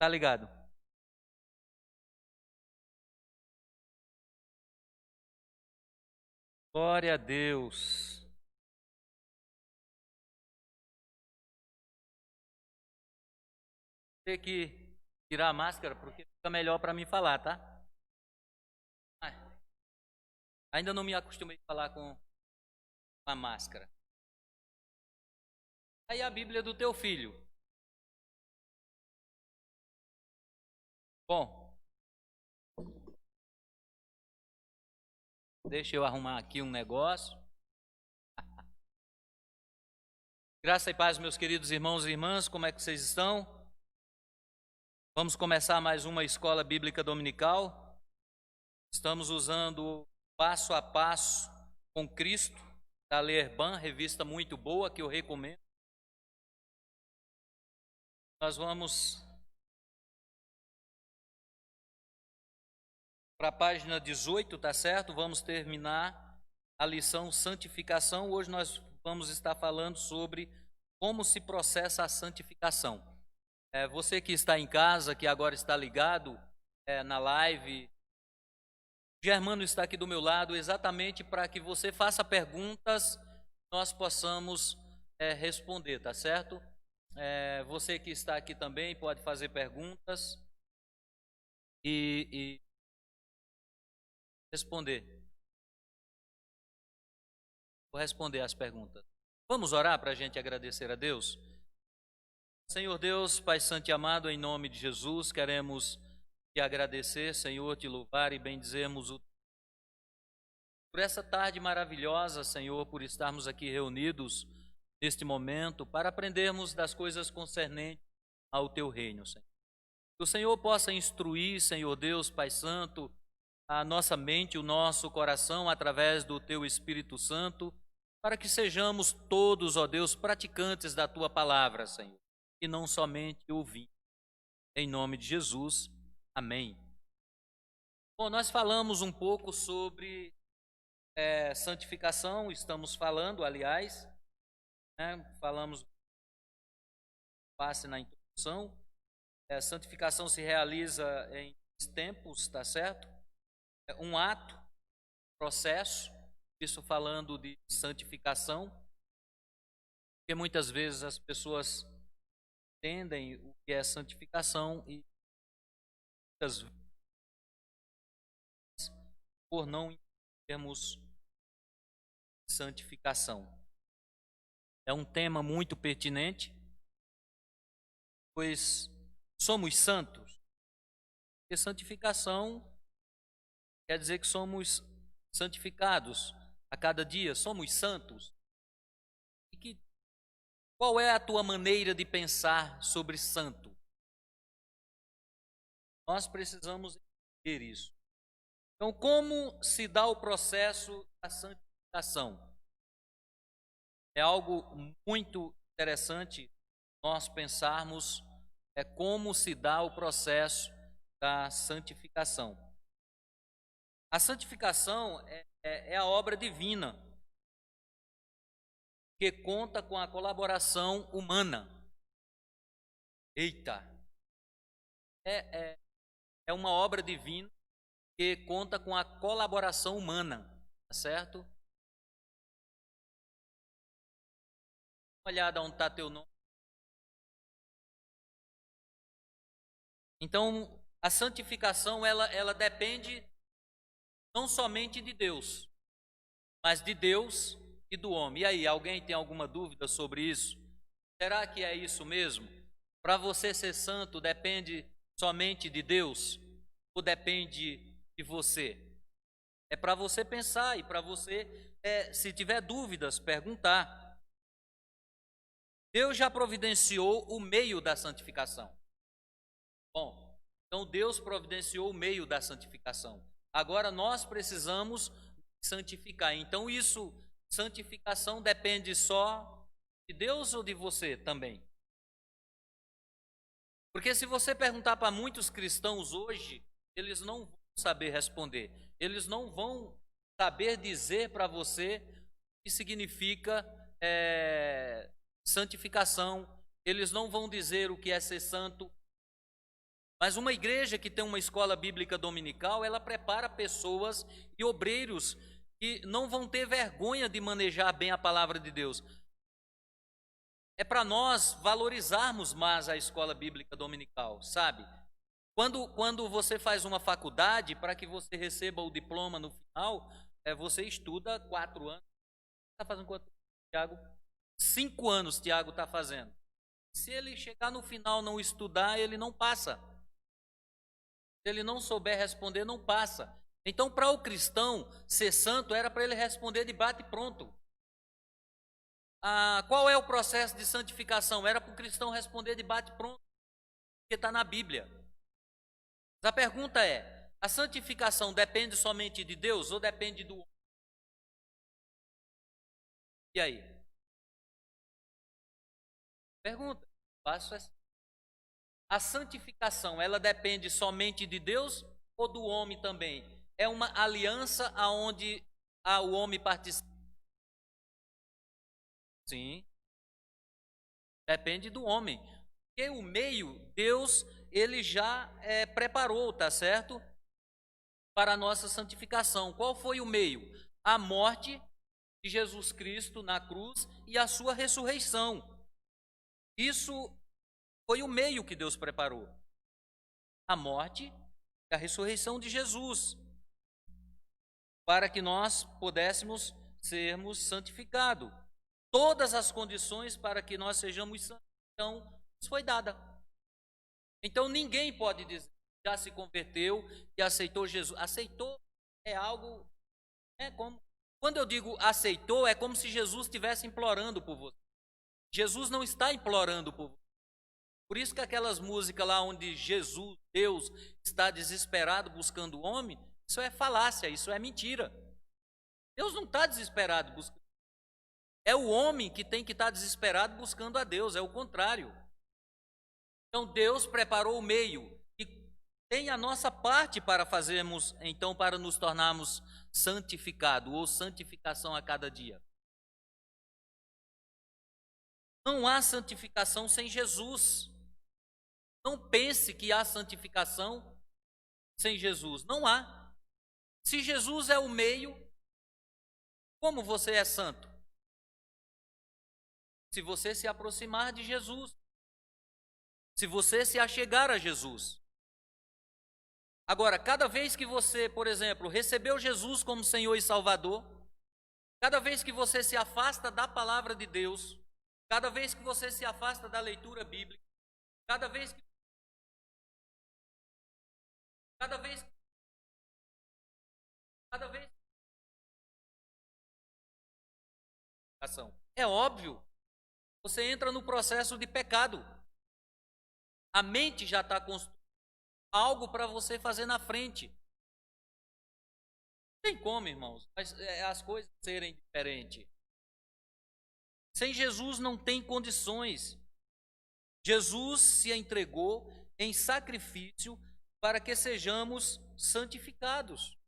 Tá ligado? Glória a Deus. Vou ter que tirar a máscara porque fica melhor para mim falar, tá? Ah, ainda não me acostumei a falar com a máscara. Aí a Bíblia do teu filho. Bom, deixa eu arrumar aqui um negócio. Graça e paz, meus queridos irmãos e irmãs, como é que vocês estão? Vamos começar mais uma escola bíblica dominical. Estamos usando Passo a Passo com Cristo, da Lerban, revista muito boa que eu recomendo. Nós vamos para a página 18, tá certo? Vamos terminar a lição santificação. Hoje nós vamos estar falando sobre como se processa a santificação. Você que está em casa, que agora está ligado na live, Germano está aqui do meu lado exatamente para que você faça perguntas, nós possamos responder, tá certo? Você que está aqui também pode fazer perguntas e responder. Vou responder as perguntas. Vamos orar para a gente agradecer a Deus? Senhor Deus, Pai Santo e amado, em nome de Jesus, queremos te agradecer, Senhor, te louvar e bendizermos por essa tarde maravilhosa, Senhor, por estarmos aqui reunidos neste momento para aprendermos das coisas concernentes ao teu reino, Senhor. Que o Senhor possa instruir, Senhor Deus, Pai Santo, a nossa mente, o nosso coração, através do teu Espírito Santo, para que sejamos todos, ó Deus, praticantes da tua palavra, Senhor, e não somente ouvintes. Em nome de Jesus, amém. Bom, nós falamos um pouco sobre santificação, estamos falando, aliás, falamos, passe na introdução, santificação se realiza em tempos, tá certo? Um ato, processo, isso falando de santificação, porque muitas vezes as pessoas entendem o que é santificação e muitas vezes, por não entendermos santificação. É um tema muito pertinente, pois somos santos. E santificação quer dizer que somos santificados a cada dia, somos santos. E qual é a tua maneira de pensar sobre santo? Nós precisamos entender isso. Então, como se dá o processo da santificação? É algo muito interessante nós pensarmos como se dá o processo da santificação. A santificação é a obra divina, que conta com a colaboração humana. Eita! É uma obra divina que conta com a colaboração humana, tá certo? Dá uma olhada onde está teu nome. Então, a santificação, ela depende não somente de Deus, mas de Deus e do homem. E aí, alguém tem alguma dúvida sobre isso? Será que é isso mesmo? Para você ser santo, depende somente de Deus ou depende de você? É para você pensar e para você, se tiver dúvidas, perguntar. Deus já providenciou o meio da santificação. Bom, então Deus providenciou o meio da santificação. Agora nós precisamos santificar. Então isso, santificação depende só de Deus ou de você também? Porque se você perguntar para muitos cristãos hoje, eles não vão saber responder. Eles não vão saber dizer para você o que significa santificação. Eles não vão dizer o que é ser santo. Mas uma igreja que tem uma escola bíblica dominical, ela prepara pessoas e obreiros que não vão ter vergonha de manejar bem a palavra de Deus. É para nós valorizarmos mais a escola bíblica dominical, sabe? Quando você faz uma faculdade, para que você receba o diploma no final, você estuda 4 anos. Está fazendo quanto, Tiago? 5 anos, Tiago está fazendo. Se ele chegar no final não estudar, ele não passa. Se ele não souber responder, não passa. Então, para o cristão ser santo, era para ele responder de bate pronto. Qual é o processo de santificação? Era para o cristão responder de bate pronto, porque está na Bíblia. A pergunta é: a santificação depende somente de Deus ou depende do homem? E aí? Pergunta. Passo assim. A santificação, ela depende somente de Deus ou do homem também? É uma aliança aonde o homem participa? Sim. Depende do homem. Porque o meio, Deus, ele já preparou, tá certo? Para a nossa santificação. Qual foi o meio? A morte de Jesus Cristo na cruz e a sua ressurreição. Isso foi o meio que Deus preparou. A morte e a ressurreição de Jesus. Para que nós pudéssemos sermos santificados. Todas as condições para que nós sejamos santos, então, nos foi dada. Então ninguém pode dizer que já se converteu e aceitou Jesus. Aceitou é algo, quando eu digo aceitou, é como se Jesus estivesse implorando por você. Jesus não está implorando por você. Por isso que aquelas músicas lá onde Jesus, Deus, está desesperado buscando o homem, isso é falácia, isso é mentira. Deus não está desesperado buscando. É o homem que tem que estar desesperado buscando a Deus, é o contrário. Então Deus preparou o meio e tem a nossa parte para fazermos, então, para nos tornarmos santificados ou santificação a cada dia. Não há santificação sem Jesus. Não pense que há santificação sem Jesus. Não há. Se Jesus é o meio, como você é santo? Se você se aproximar de Jesus. Se você se achegar a Jesus. Agora, cada vez que você, por exemplo, recebeu Jesus como Senhor e Salvador, cada vez que você se afasta da palavra de Deus, cada vez que você se afasta da leitura bíblica, cada vez é óbvio, você entra no processo de pecado. A mente já está construindo algo para você fazer na frente. Não tem como, irmãos, as coisas serem diferentes. Sem Jesus não tem condições. Jesus se entregou em sacrifício para que sejamos santificados.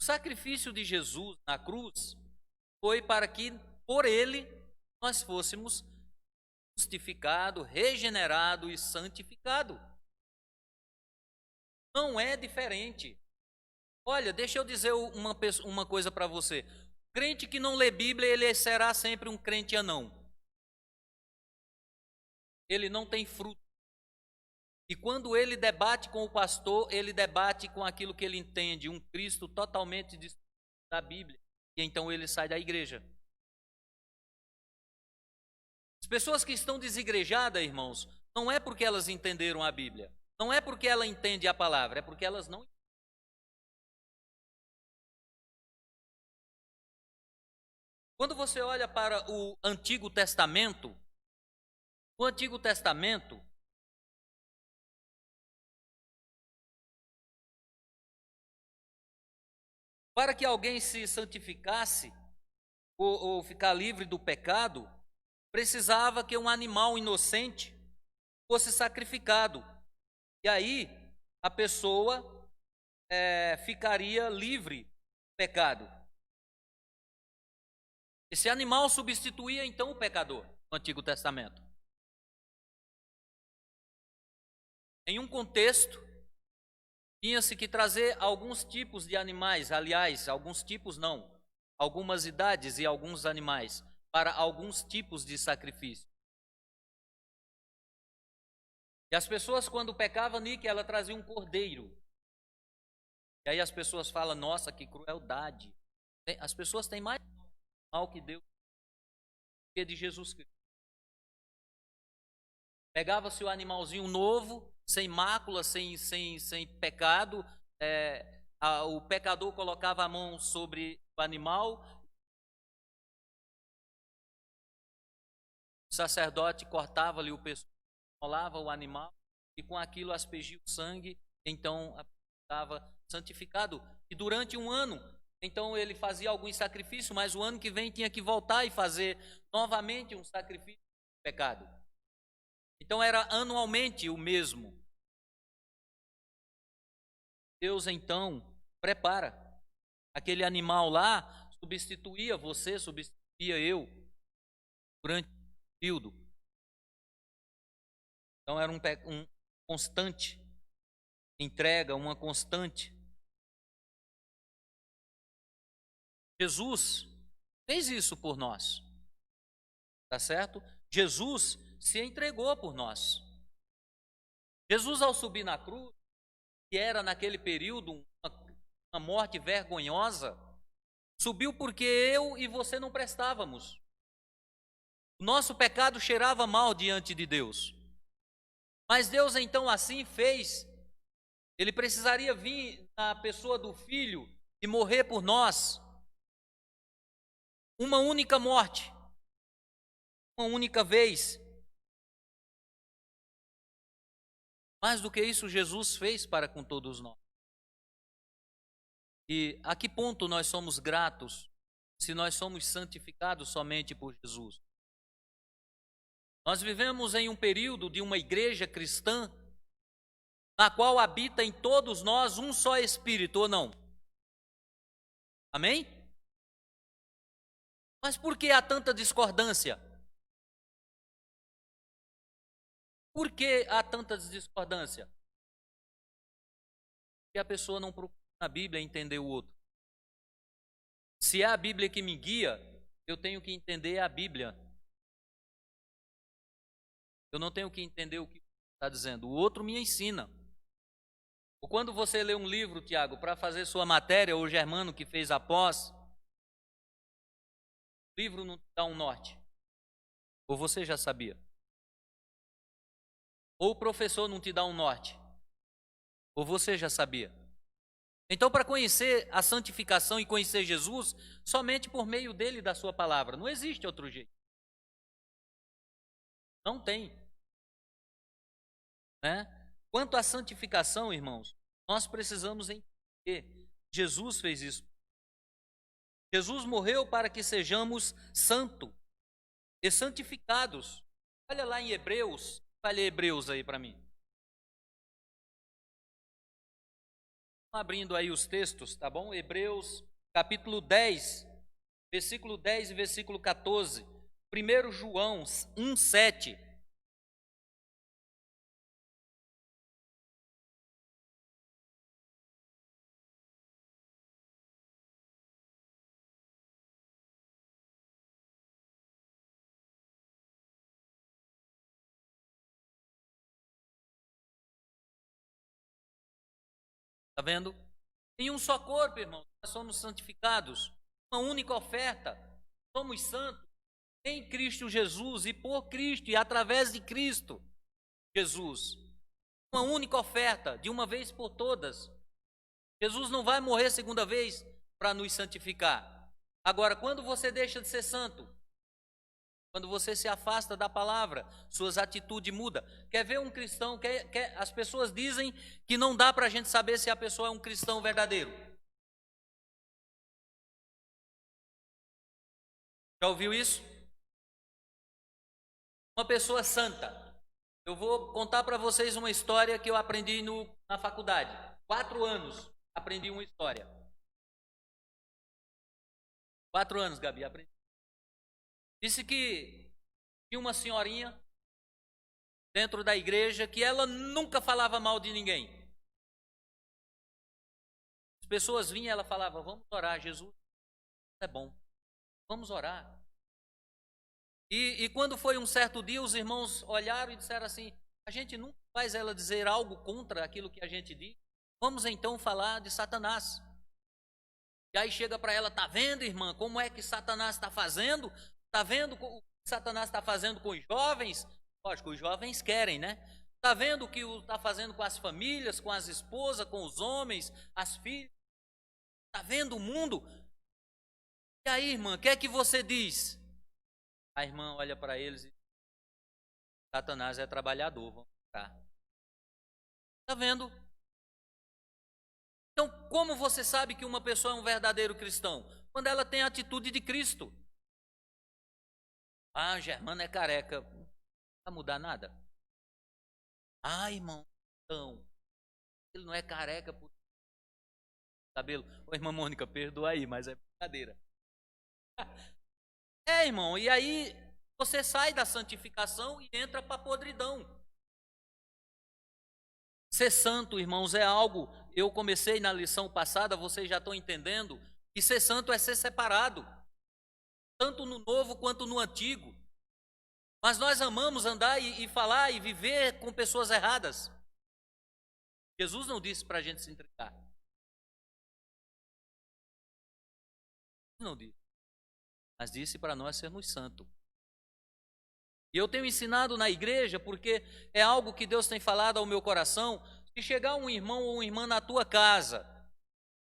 O sacrifício de Jesus na cruz foi para que, por ele, nós fôssemos justificados, regenerados e santificados. Não é diferente. Olha, deixa eu dizer uma coisa para você. Crente que não lê Bíblia, ele será sempre um crente anão. Ele não tem fruto. E quando ele debate com o pastor, ele debate com aquilo que ele entende, um Cristo totalmente distinto da Bíblia. E então ele sai da igreja. As pessoas que estão desigrejadas, irmãos, não é porque elas entenderam a Bíblia. Não é porque ela entende a palavra, é porque elas não. Quando você olha para o Antigo Testamento, para que alguém se santificasse ou ficar livre do pecado, precisava que um animal inocente fosse sacrificado. E aí a pessoa ficaria livre do pecado. Esse animal substituía então o pecador no Antigo Testamento. Em um contexto, tinha-se que trazer alguns tipos de animais, aliás, alguns tipos não, algumas idades e alguns animais, para alguns tipos de sacrifício. E as pessoas, quando pecavam, Nick, ela trazia um cordeiro. E aí as pessoas falam, nossa, que crueldade. As pessoas têm mais mal que Deus, que de Jesus Cristo. Pegava-se o animalzinho novo, sem mácula, sem pecado. O pecador colocava a mão sobre o animal. O sacerdote cortava-lhe o pescoço, molava o animal e com aquilo aspergia o sangue. Então estava santificado. E durante um ano, então ele fazia alguns sacrifícios, mas o ano que vem tinha que voltar e fazer novamente um sacrifício de pecado. Então era anualmente o mesmo. Deus então prepara aquele animal lá, substituía você, substituía eu durante o período. Então era um constante entrega, uma constante. Jesus fez isso por nós, tá certo? Jesus se entregou por nós. Jesus, ao subir na cruz, que era naquele período uma morte vergonhosa, subiu porque eu e você não prestávamos. O nosso pecado cheirava mal diante de Deus. Mas Deus então assim fez. Ele precisaria vir na pessoa do Filho e morrer por nós. Uma única morte. Uma única vez. Mais do que isso, Jesus fez para com todos nós. E a que ponto nós somos gratos se nós somos santificados somente por Jesus? Nós vivemos em um período de uma igreja cristã na qual habita em todos nós um só Espírito, ou não? Amém? Mas por que há tanta discordância? Por que há tanta discordância? Porque a pessoa não procura na Bíblia entender o outro. Se é a Bíblia que me guia, eu tenho que entender a Bíblia. Eu não tenho que entender o que está dizendo. O outro me ensina. Ou quando você lê um livro, Tiago, para fazer sua matéria, ou o Germano que fez a pós, o livro não te dá um norte. Ou você já sabia? Ou o professor não te dá um norte. Ou você já sabia? Então, para conhecer a santificação e conhecer Jesus, somente por meio dele e da sua palavra. Não existe outro jeito. Não tem. Né? Quanto à santificação, irmãos, nós precisamos entender. Jesus fez isso. Jesus morreu para que sejamos santos e santificados. Olha lá em Hebreus. Olha Hebreus aí para mim. Abrindo aí os textos, tá bom? Hebreus capítulo 10, versículo 10 e versículo 14. 1 João 1:7. Tá vendo? Em um só corpo, irmão, nós somos santificados. Uma única oferta. Somos santos em Cristo Jesus e por Cristo e através de Cristo Jesus. Uma única oferta, de uma vez por todas. Jesus não vai morrer segunda vez para nos santificar. Agora, quando você deixa de ser santo, quando você se afasta da palavra, suas atitudes mudam. Quer ver um cristão? As pessoas dizem que não dá para a gente saber se a pessoa é um cristão verdadeiro. Já ouviu isso? Uma pessoa santa. Eu vou contar para vocês uma história que eu aprendi na faculdade. 4 anos aprendi uma história. 4 anos, Gabi, aprendi. Disse que tinha uma senhorinha dentro da igreja que ela nunca falava mal de ninguém. As pessoas vinham e ela falava, vamos orar, Jesus é bom, vamos orar. E quando foi um certo dia, os irmãos olharam e disseram assim, a gente nunca faz ela dizer algo contra aquilo que a gente diz, vamos então falar de Satanás. E aí chega para ela, tá vendo, irmã, como é que Satanás está fazendo? Tá vendo o que Satanás está fazendo com os jovens? Lógico, os jovens querem, né? Tá vendo o que está fazendo com as famílias, com as esposas, com os homens, as filhas? Tá vendo o mundo? E aí, irmã, o que é que você diz? A irmã olha para eles e diz, Satanás é trabalhador, vamos ficar. Tá vendo? Então, como você sabe que uma pessoa é um verdadeiro cristão? Quando ela tem a atitude de Cristo. Ah, Germano é careca. Não vai mudar nada. Ah, irmão, então, ele não é careca por cabelo. Ô, irmã Mônica, perdoa aí, mas é brincadeira. É, irmão, e aí você sai da santificação e entra para a podridão. Ser santo, irmãos, é algo, eu comecei na lição passada, vocês já estão entendendo, que ser santo é ser separado, tanto no novo quanto no antigo. Mas nós amamos andar e falar e viver com pessoas erradas. Jesus não disse para a gente se entregar. Não disse. Mas disse para nós sermos santos. E eu tenho ensinado na igreja, porque é algo que Deus tem falado ao meu coração. Se chegar um irmão ou uma irmã na tua casa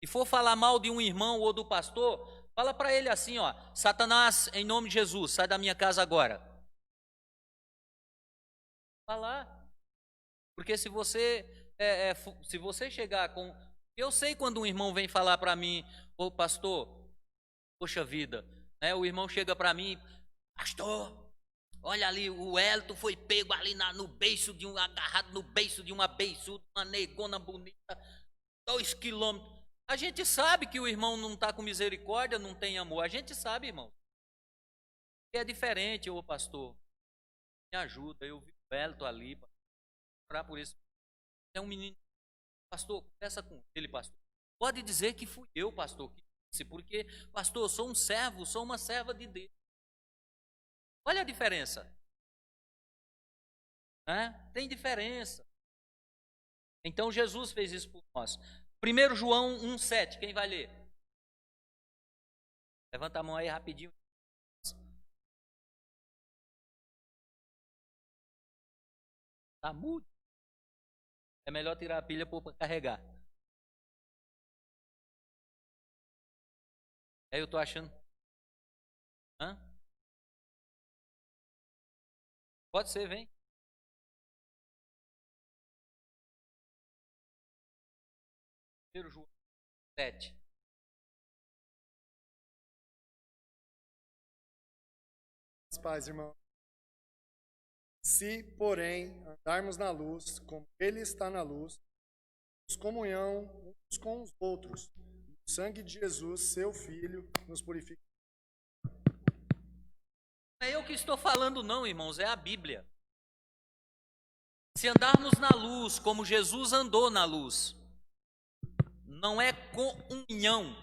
e for falar mal de um irmão ou do pastor, fala para ele assim, ó, Satanás, em nome de Jesus, sai da minha casa agora. Falar. Porque se você chegar com... Eu sei quando um irmão vem falar para mim, ô pastor, poxa vida, né? O irmão chega para mim, pastor, olha ali, o Elton foi pego ali no beiço de agarrado no beiço de uma beiçuda, uma negona bonita, 2 quilômetros. A gente sabe que o irmão não está com misericórdia, não tem amor. A gente sabe, irmão. É diferente, ô pastor. Me ajuda, eu vi o Elton ali, para orar por isso. É um menino, pastor, conversa com ele, pastor. Pode dizer que fui eu, pastor, que disse, porque, pastor, eu sou um servo, sou uma serva de Deus. Olha a diferença. Tem diferença. Então Jesus fez isso por nós. 1 João 1,7, quem vai ler? Levanta a mão aí rapidinho. Tá mudo. É melhor tirar a pilha para carregar. Aí eu tô achando. Pode ser, vem. 1 João 7. Paz, irmão. Se, porém, andarmos na luz, como Ele está na luz, temos comunhão uns com os outros. O sangue de Jesus, seu Filho, nos purifica. Não é eu que estou falando, não, irmãos, é a Bíblia. Se andarmos na luz, como Jesus andou na luz, não é comunhão,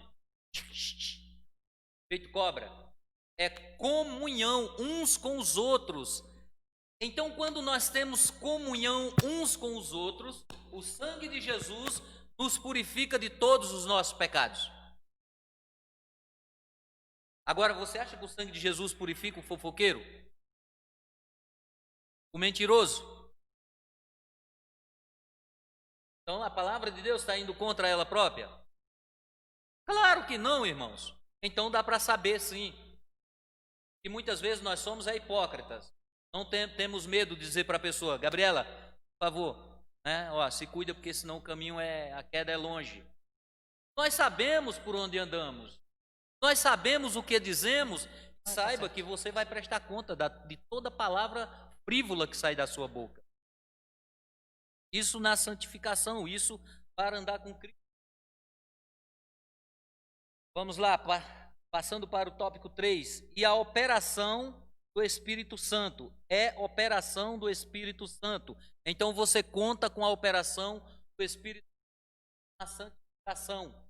feito cobra, é comunhão uns com os outros. Então, quando nós temos comunhão uns com os outros, o sangue de Jesus nos purifica de todos os nossos pecados. Agora, você acha que o sangue de Jesus purifica o fofoqueiro? O mentiroso? Então, a palavra de Deus está indo contra ela própria? Claro que não, irmãos. Então, dá para saber, sim. E muitas vezes nós somos hipócritas. Não temos medo de dizer para a pessoa, Gabriela, por favor, se cuida porque senão o caminho a queda é longe. Nós sabemos por onde andamos. Nós sabemos o que dizemos. Saiba que você vai prestar conta de toda palavra frívola que sai da sua boca. Isso na santificação, isso para andar com Cristo. Vamos lá, passando para o tópico 3. E a operação do Espírito Santo, é operação do Espírito Santo. Então você conta com a operação do Espírito Santo na santificação.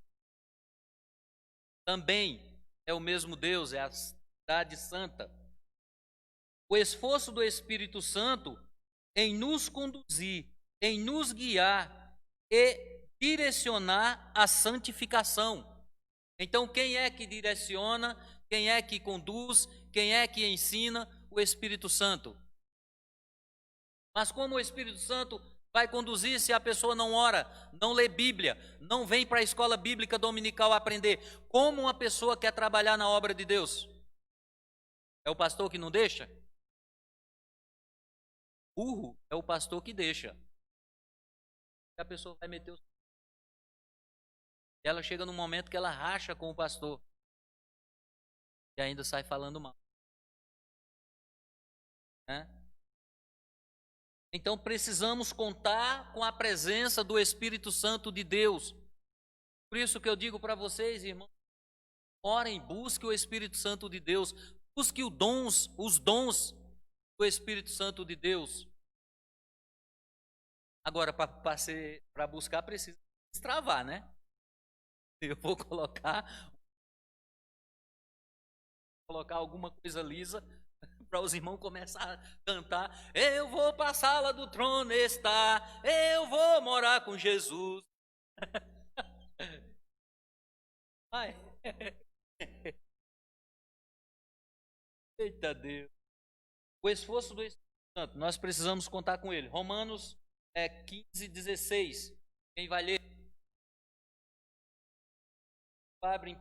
Também é o mesmo Deus, é a cidade santa. O esforço do Espírito Santo em nos conduzir, em nos guiar e direcionar a santificação. Então, quem é que direciona, quem é que conduz, quem é que ensina? O Espírito Santo. Mas como o Espírito Santo vai conduzir se a pessoa não ora, não lê Bíblia, não vem para a escola bíblica dominical aprender? Como uma pessoa quer trabalhar na obra de Deus? É o pastor que não deixa? Burro é o pastor que deixa. A pessoa vai meter os... Ela chega num momento que ela racha com o pastor e ainda sai falando mal, né? Então precisamos contar com a presença do Espírito Santo de Deus. Por isso que eu digo para vocês, irmãos, orem, busque o Espírito Santo de Deus, busque os dons do Espírito Santo de Deus. Agora, para buscar, precisa destravar, né? Eu vou colocar alguma coisa lisa para os irmãos começar a cantar. Eu vou para a sala do trono estar, eu vou morar com Jesus. Ai. Eita Deus. O esforço do Espírito Santo, nós precisamos contar com ele. Romanos 15, 16. Quem vai ler? Abre em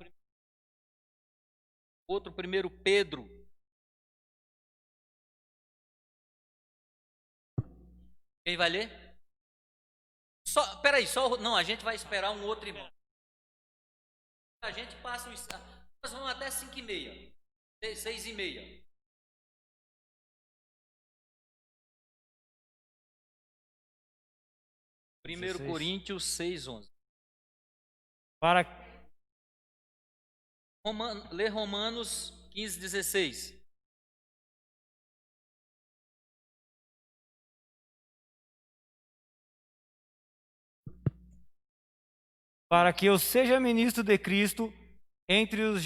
outro 1 Pedro. Quem vai ler? Não, a gente vai esperar um outro irmão. A gente passa nós vamos até 5h30, 6h30. Primeiro Coríntios 6:11. Lê Romanos 15:16. Para que eu seja ministro de Cristo entre os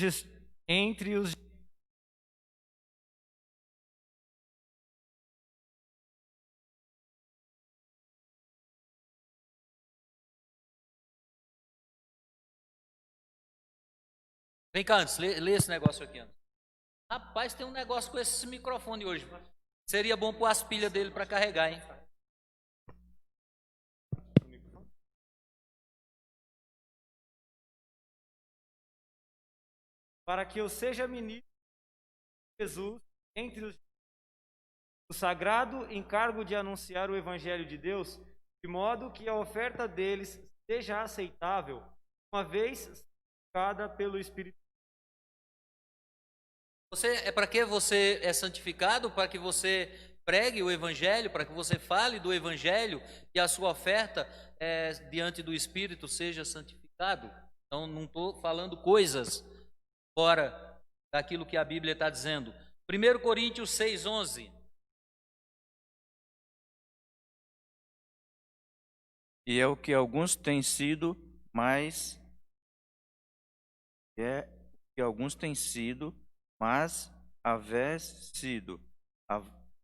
Vem cá antes, lê esse negócio aqui antes. Rapaz, tem um negócio com esse microfone hoje. Seria bom pôr as pilhas dele para carregar, hein? Para que eu seja ministro de Jesus entre os o sagrado encargo de anunciar o Evangelho de Deus, de modo que a oferta deles seja aceitável, uma vez santificada pelo Espírito. Para que você é santificado? Para que você pregue o Evangelho, para que você fale do Evangelho e a sua oferta diante do Espírito seja santificado. Então não estou falando coisas fora daquilo que a Bíblia está dizendo. 1 Coríntios 6:11. E é o que alguns têm sido, mas havés sido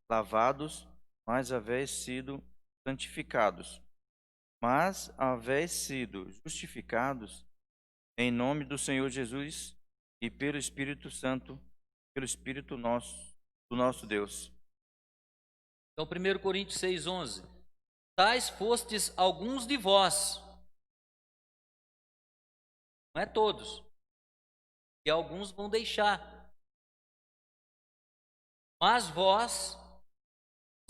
lavados, mas havés sido santificados, mas havés sido justificados em nome do Senhor Jesus e pelo Espírito Santo, pelo Espírito do nosso Deus. Então 1 Coríntios 6:11. Tais fostes alguns de vós, não é todos, e alguns vão deixar, mas vós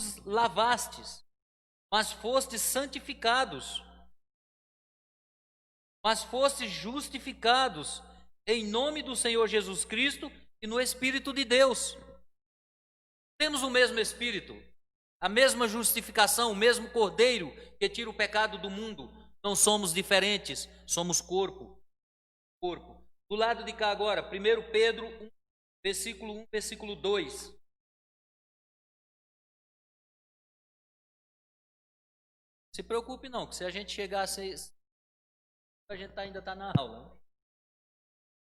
os lavastes, mas fostes santificados, mas fostes justificados em nome do Senhor Jesus Cristo e no Espírito de Deus. Temos o mesmo Espírito, a mesma justificação, o mesmo Cordeiro que tira o pecado do mundo. Não somos diferentes, somos corpo. Do lado de cá agora, 1 Pedro 1, versículo 1, versículo 2. Se preocupe não, que se a gente chegar a 6, a gente ainda está na aula. Né?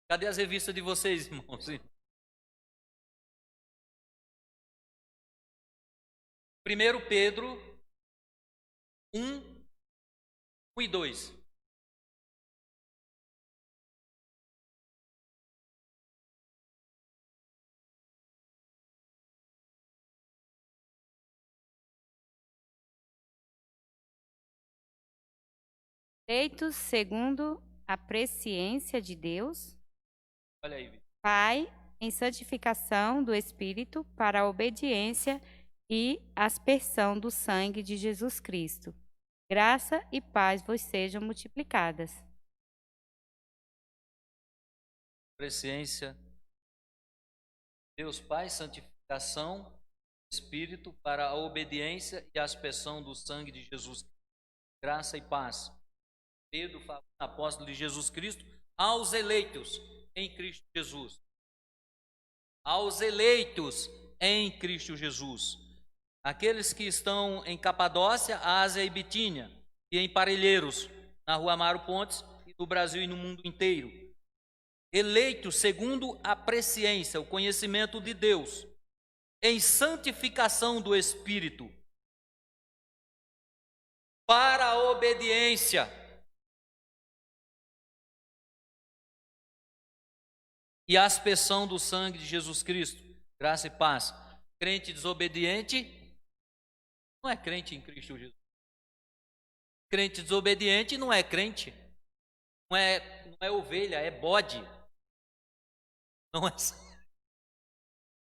Cadê as revistas de vocês, irmãos? 1 Pedro 1, 1 e 2. Feitos segundo a presciência de Deus, Olha aí, Vitor. Pai, em santificação do Espírito, para a obediência e aspersão do sangue de Jesus Cristo. Graça e paz vos sejam multiplicadas. Presciência, Deus Pai, santificação do Espírito para a obediência e aspersão do sangue de Jesus. Graça e paz. Pedro fala, apóstolo de Jesus Cristo, aos eleitos em Cristo Jesus. Aos eleitos em Cristo Jesus. Aqueles que estão em Capadócia, Ásia e Bitínia, e em Parelheiros, na rua Amaro Pontes, e no Brasil e no mundo inteiro. Eleitos segundo a presciência, o conhecimento de Deus, em santificação do Espírito, para a obediência e a aspersão do sangue de Jesus Cristo. Graça e paz. Crente desobediente não é crente em Cristo Jesus. Crente desobediente não é crente. Não é ovelha, é bode. Não é.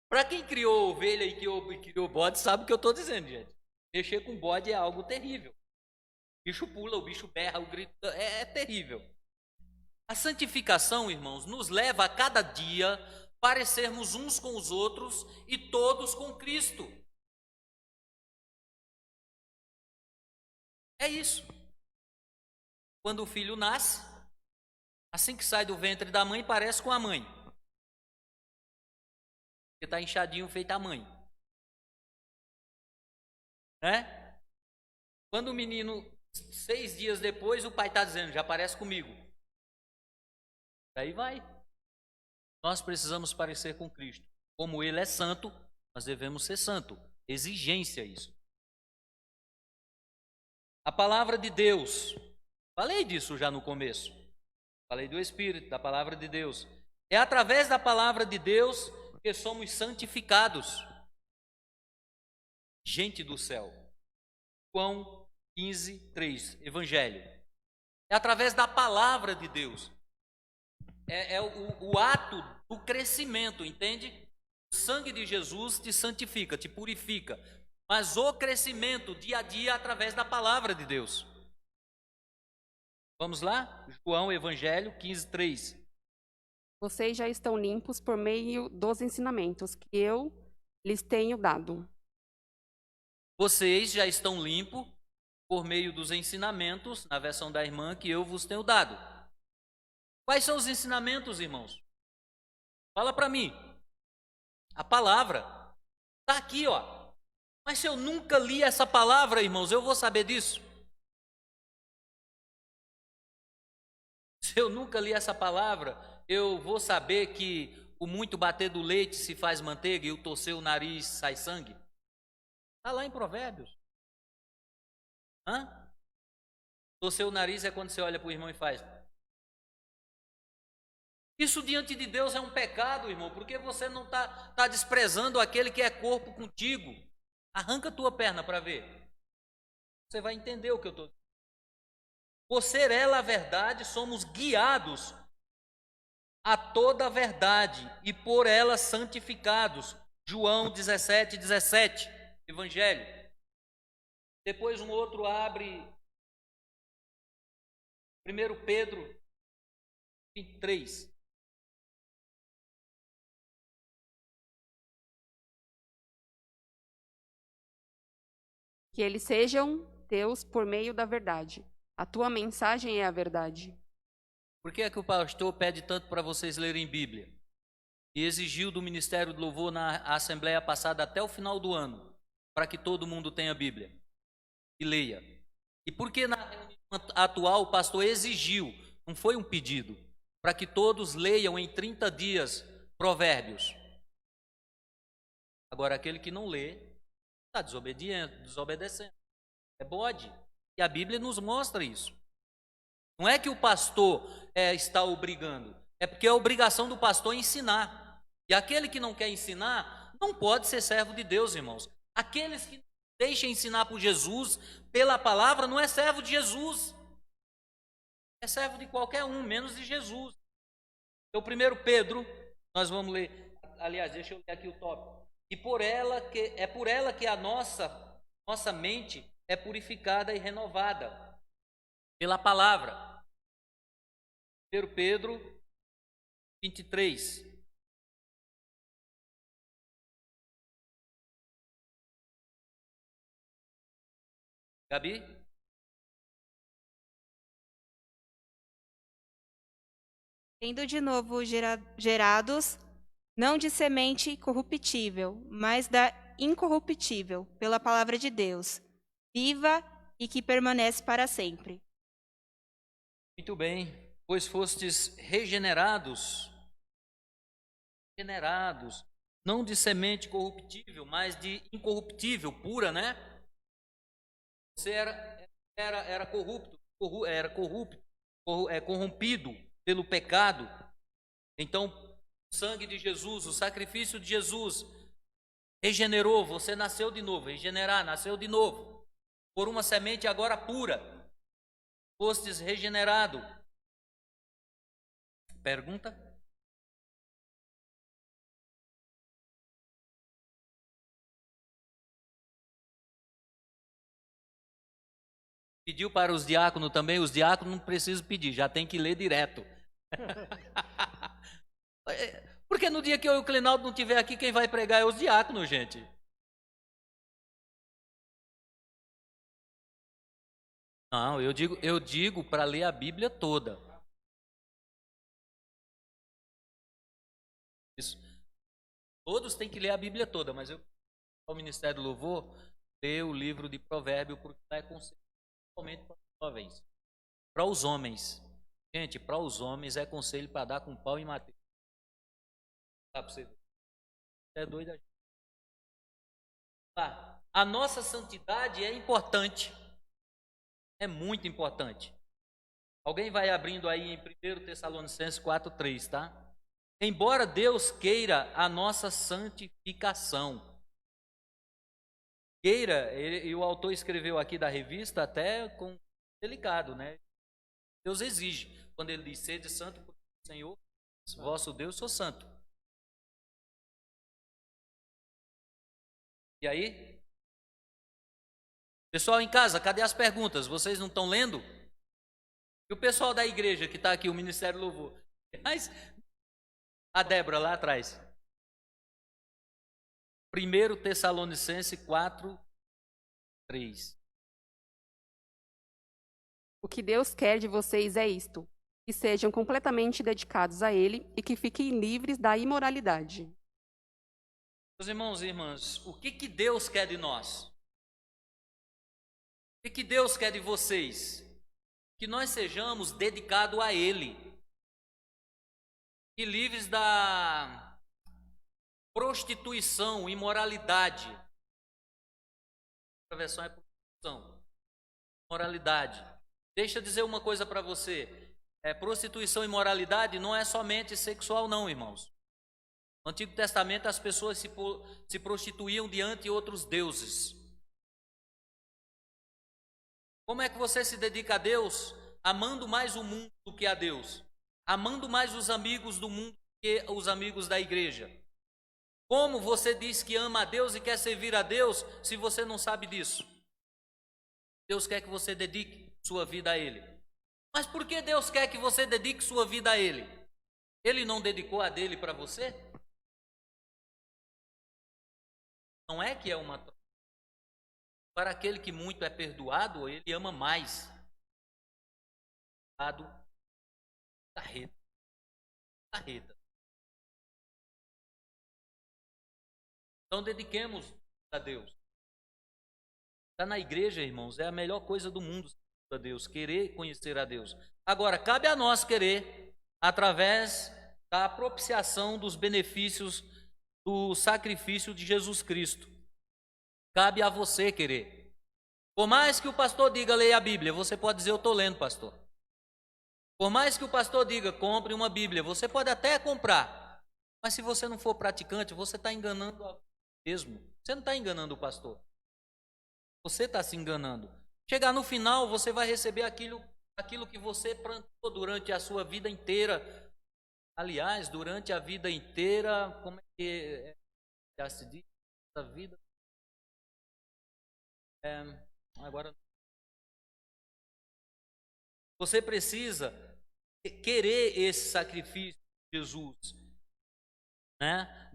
Para quem criou ovelha e criou bode, sabe o que eu estou dizendo, gente. Mexer com bode é algo terrível. O bicho pula, o bicho berra, o grito é terrível. A santificação, irmãos, nos leva a cada dia parecermos uns com os outros e todos com Cristo. É isso. Quando o filho nasce, assim que sai do ventre da mãe, parece com a mãe. Porque está inchadinho feito a mãe. Né? Quando o menino, 6 dias depois, o pai está dizendo, já parece comigo. Daí vai. Nós precisamos parecer com Cristo. Como Ele é santo, nós devemos ser santo. Exigência isso. A palavra de Deus. Falei disso já no começo. Falei do Espírito, da palavra de Deus. É através da palavra de Deus que somos santificados. Gente do céu. João 15, 3, Evangelho. É através da palavra de Deus. É o ato do crescimento, entende? O sangue de Jesus te santifica, te purifica. Mas o crescimento dia a dia através da palavra de Deus. Vamos lá? João, Evangelho 15, 3. Vocês já estão limpos por meio dos ensinamentos que eu lhes tenho dado. Vocês já estão limpos por meio dos ensinamentos, na versão da irmã, que eu vos tenho dado. Quais são os ensinamentos, irmãos? Fala para mim. A palavra está aqui, ó. Mas se eu nunca li essa palavra, irmãos, eu vou saber disso? Se eu nunca li essa palavra, eu vou saber que o muito bater do leite se faz manteiga e o torcer o nariz sai sangue? Está lá em Provérbios. Torcer o nariz é quando você olha para o irmão e faz. Isso diante de Deus é um pecado, irmão, porque você não está desprezando aquele que é corpo contigo. Arranca a tua perna para ver. Você vai entender o que eu estou dizendo. Por ser ela a verdade, somos guiados a toda a verdade e por ela santificados. João 17, 17, Evangelho. Depois um outro abre 1 Pedro 23. Que eles sejam teus por meio da verdade. A tua mensagem é a verdade. Por que é que o pastor pede tanto para vocês lerem Bíblia? E exigiu do Ministério do Louvor na Assembleia passada até o final do ano, para que todo mundo tenha Bíblia e leia. E por que na reunião atual o pastor exigiu, não foi um pedido, para que todos leiam em 30 dias Provérbios? Agora, aquele que não lê, está desobedecendo. É bode. E a Bíblia nos mostra isso. Não é que o pastor está obrigando, é porque é obrigação do pastor ensinar. E aquele que não quer ensinar, não pode ser servo de Deus, irmãos. Aqueles que deixam ensinar por Jesus, pela palavra, não é servo de Jesus. É servo de qualquer um, menos de Jesus. Então, 1 Pedro, nós vamos ler, aliás, deixa eu ler aqui o tópico. E por ela que a nossa mente é purificada e renovada pela palavra. 1 Pedro 23. Gabi? Sendo de novo gerados, não de semente corruptível, mas da incorruptível, pela palavra de Deus, viva e que permanece para sempre. Muito bem, pois fostes regenerados, não de semente corruptível, mas de incorruptível, pura, né? Você era corrompido pelo pecado. Então, o sangue de Jesus, o sacrifício de Jesus, regenerou, você nasceu de novo, nasceu de novo, por uma semente agora pura, fostes regenerado. Pergunta? Pediu para os diáconos também, os diáconos não precisam pedir, já tem que ler direto. Porque no dia que eu e o Clinaldo não estiver aqui, quem vai pregar é os diáconos, gente. Não, eu digo para ler a Bíblia toda. Isso. Todos têm que ler a Bíblia toda, mas o Ministério do Louvor lê o livro de Provérbios porque é conselho somente para os jovens. Para os homens. Gente, para os homens é conselho para dar com pau e matar. Dá para você ver. É doido. A nossa santidade é importante. É muito importante. Alguém vai abrindo aí em 1 Tessalonicenses 4:3, tá? Embora Deus queira a nossa santificação. Queira, e o autor escreveu aqui da revista até com delicado, né? Deus exige, quando ele diz, sede santo, porque o Senhor, vosso Deus, sou santo. E aí? Pessoal em casa, cadê as perguntas? Vocês não estão lendo? E o pessoal da igreja que está aqui, o Ministério do Louvor? Mas a Débora lá atrás. 1 Tessalonicenses 4:3. O que Deus quer de vocês é isto: que sejam completamente dedicados a Ele e que fiquem livres da imoralidade. Meus irmãos e irmãs, o que Deus quer de nós? O que Deus quer de vocês? Que nós sejamos dedicados a Ele e livres da prostituição, imoralidade. A versão é prostituição, moralidade. Deixa eu dizer uma coisa para você. Prostituição e imoralidade não é somente sexual não, irmãos. No Antigo Testamento as pessoas se prostituíam diante de outros deuses. Como é que você se dedica a Deus? Amando mais o mundo do que a Deus. Amando mais os amigos do mundo do que os amigos da igreja. Como você diz que ama a Deus e quer servir a Deus se você não sabe disso? Deus quer que você dedique sua vida a Ele. Mas por que Deus quer que você dedique sua vida a Ele? Ele não dedicou a dele para você? Não é que é uma troca. Para aquele que muito é perdoado, ele ama mais. Carreta. Então dediquemos a Deus. Estar na igreja, irmãos, é a melhor coisa do mundo a Deus, querer conhecer a Deus. Agora, cabe a nós querer, através da propiciação dos benefícios do sacrifício de Jesus Cristo. Cabe a você querer. Por mais que o pastor diga, leia a Bíblia, você pode dizer, eu estou lendo, pastor. Por mais que o pastor diga, compre uma Bíblia, você pode até comprar. Mas se você não for praticante, você está enganando a mesmo. Você não está enganando o pastor. Você está se enganando. Chegar no final, você vai receber aquilo que você plantou durante a sua vida inteira. Aliás, durante a vida inteira, como é que já se diz? A vida. Agora. Você precisa querer esse sacrifício de Jesus, né?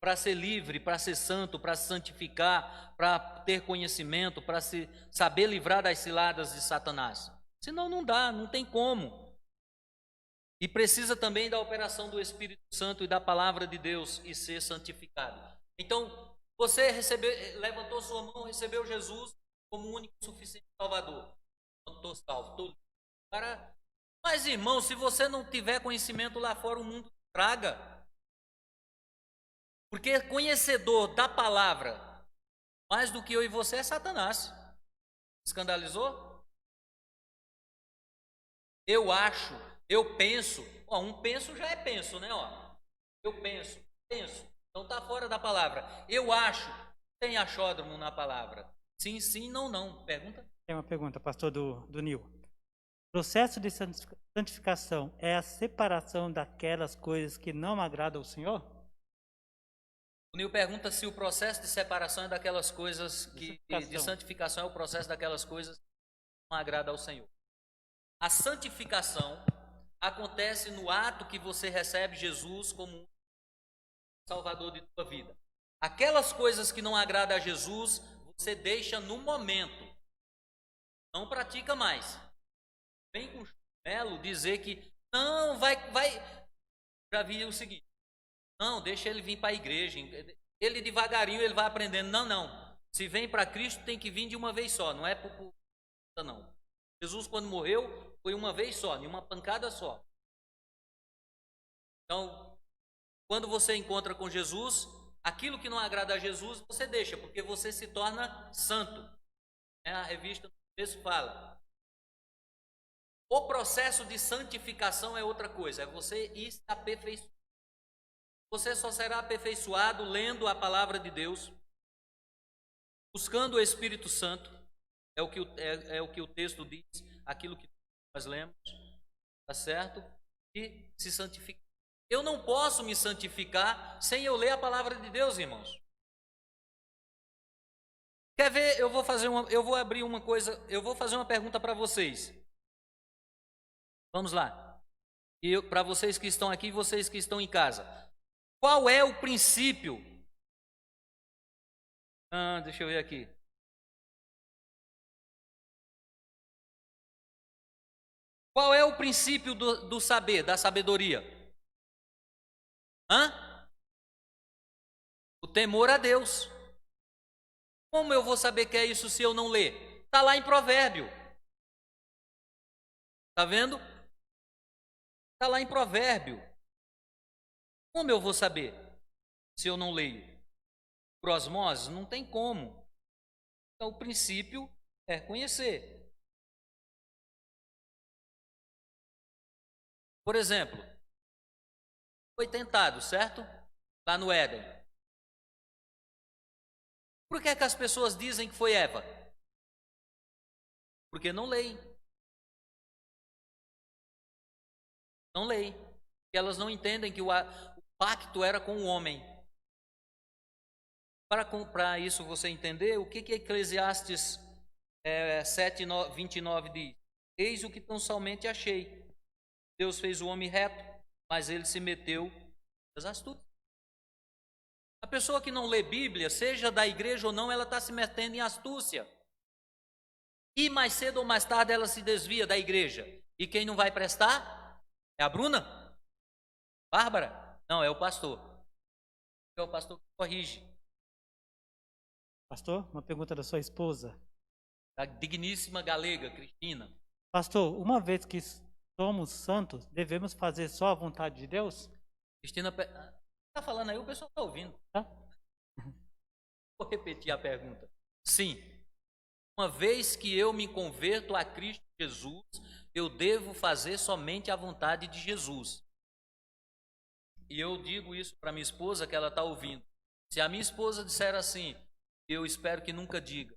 Para ser livre, para ser santo, para se santificar, para ter conhecimento, para se saber livrar das ciladas de Satanás. Senão não dá, não tem como. E precisa também da operação do Espírito Santo e da palavra de Deus e ser santificado. Então, você levantou sua mão, recebeu Jesus como o único e suficiente Salvador. Não estou salvo, estou livre. Mas, irmão, se você não tiver conhecimento lá fora, o mundo traga. Porque conhecedor da palavra, mais do que eu e você, é Satanás. Escandalizou? Eu acho, eu penso. Um penso já é penso, né? Eu penso. Então está fora da palavra. Eu acho, tem achódromo na palavra. Sim, sim, não, não. Pergunta? Tem uma pergunta, pastor do Nil. O processo de santificação é a separação daquelas coisas que não agradam ao Senhor? O Nil pergunta se o processo de separação é daquelas coisas de santificação é o processo daquelas coisas que não agradam ao Senhor. A santificação acontece no ato que você recebe Jesus como Salvador de tua vida. Aquelas coisas que não agradam a Jesus, você deixa no momento. Não pratica mais. Vem com chinelo dizer que não, vai. Já vi o seguinte. Não, deixa ele vir para a igreja. Ele devagarinho ele vai aprendendo. Não. Se vem para Cristo tem que vir de uma vez só. Não é por não. Jesus quando morreu foi uma vez só, em uma pancada só. Então, quando você encontra com Jesus, aquilo que não agrada a Jesus, você deixa, porque você se torna santo. A revista mesmo fala. O processo de santificação é outra coisa, é você ir se aperfeiçoando. Você só será aperfeiçoado lendo a palavra de Deus, buscando o Espírito Santo, é o que o texto diz, aquilo que nós lemos, tá certo? E se santificar. Eu não posso me santificar sem eu ler a palavra de Deus, irmãos. Quer ver? Eu vou fazer uma pergunta para vocês. Vamos lá. E para vocês que estão aqui e vocês que estão em casa. Qual é o princípio? Deixa eu ver aqui. Qual é o princípio do saber, da sabedoria? O temor a Deus. Como eu vou saber que é isso se eu não ler? Está lá em Provérbio. Está vendo? Está lá em Provérbio. Como eu vou saber se eu não leio? Por osmose? Não tem como. Então o princípio é conhecer. Por exemplo, foi tentado, certo? Lá no Éden. Por que é que as pessoas dizem que foi Eva? Porque não leem. Não leem. Porque elas não entendem que o pacto era com o homem. Para isso você entender, o que Eclesiastes 7:29 diz? Eis o que tão somente achei. Deus fez o homem reto, mas ele se meteu nas astúcias. A pessoa que não lê Bíblia, seja da igreja ou não, ela está se metendo em astúcia. E mais cedo ou mais tarde ela se desvia da igreja. E quem não vai prestar? É a Bruna? Bárbara? Não, é o pastor. É o pastor que corrige. Pastor, uma pergunta da sua esposa. Da digníssima galega, Cristina. Pastor, uma vez que somos santos, devemos fazer só a vontade de Deus? Cristina, tá falando aí, o pessoal tá ouvindo. Tá? Vou repetir a pergunta. Sim. Uma vez que eu me converto a Cristo Jesus, eu devo fazer somente a vontade de Jesus. E eu digo isso para minha esposa, que ela está ouvindo. Se a minha esposa disser assim, eu espero que nunca diga.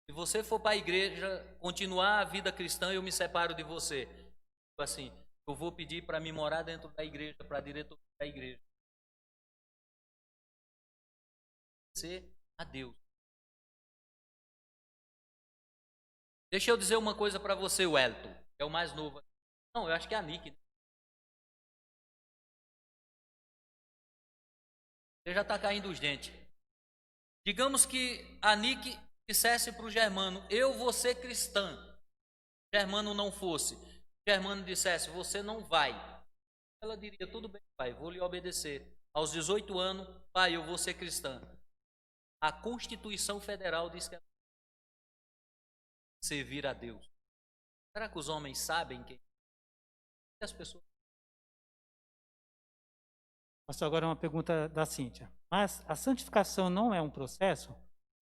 Se você for para a igreja, continuar a vida cristã, eu me separo de você. Tipo assim, eu vou pedir para me morar dentro da igreja, para a diretoria da igreja. Ser a Deus. Deixa eu dizer uma coisa para você, Wellington, que é o mais novo. Não, eu acho que é a Nick. Você já está caindo os dentes. Digamos que a Nick dissesse para o Germano, eu vou ser cristã. Germano não fosse. Germano dissesse, você não vai. Ela diria, tudo bem, pai, vou lhe obedecer. Aos 18 anos, pai, eu vou ser cristã. A Constituição Federal diz que é servir a Deus. Será que os homens sabem quem? As pessoas. Pastor, agora uma pergunta da Cíntia. Mas a santificação não é um processo?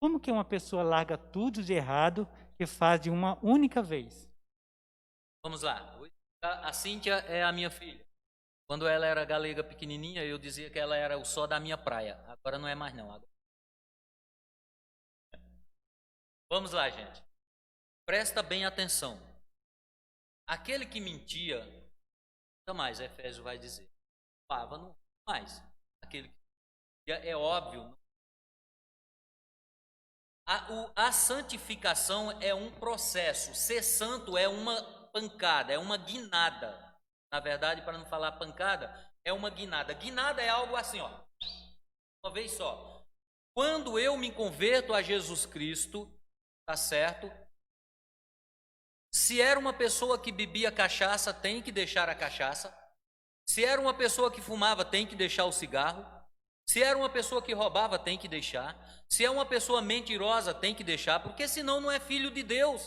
Como que uma pessoa larga tudo de errado que faz de uma única vez? Vamos lá. A Cíntia é a minha filha. Quando ela era galega pequenininha, eu dizia que ela era o só da minha praia. Agora não é mais não. Vamos lá, gente. Presta bem atenção. Aquele que mentia, nunca mais, Efésio vai dizer. Pava não mais. Aquele que mentia, é óbvio. A santificação é um processo. Ser santo é uma pancada, é uma guinada. Na verdade, para não falar pancada, é uma guinada. Guinada é algo assim, ó. Uma vez só. Quando eu me converto a Jesus Cristo, tá certo? Se era uma pessoa que bebia cachaça, tem que deixar a cachaça. Se era uma pessoa que fumava, tem que deixar o cigarro. Se era uma pessoa que roubava, tem que deixar. Se é uma pessoa mentirosa, tem que deixar, porque senão não é filho de Deus.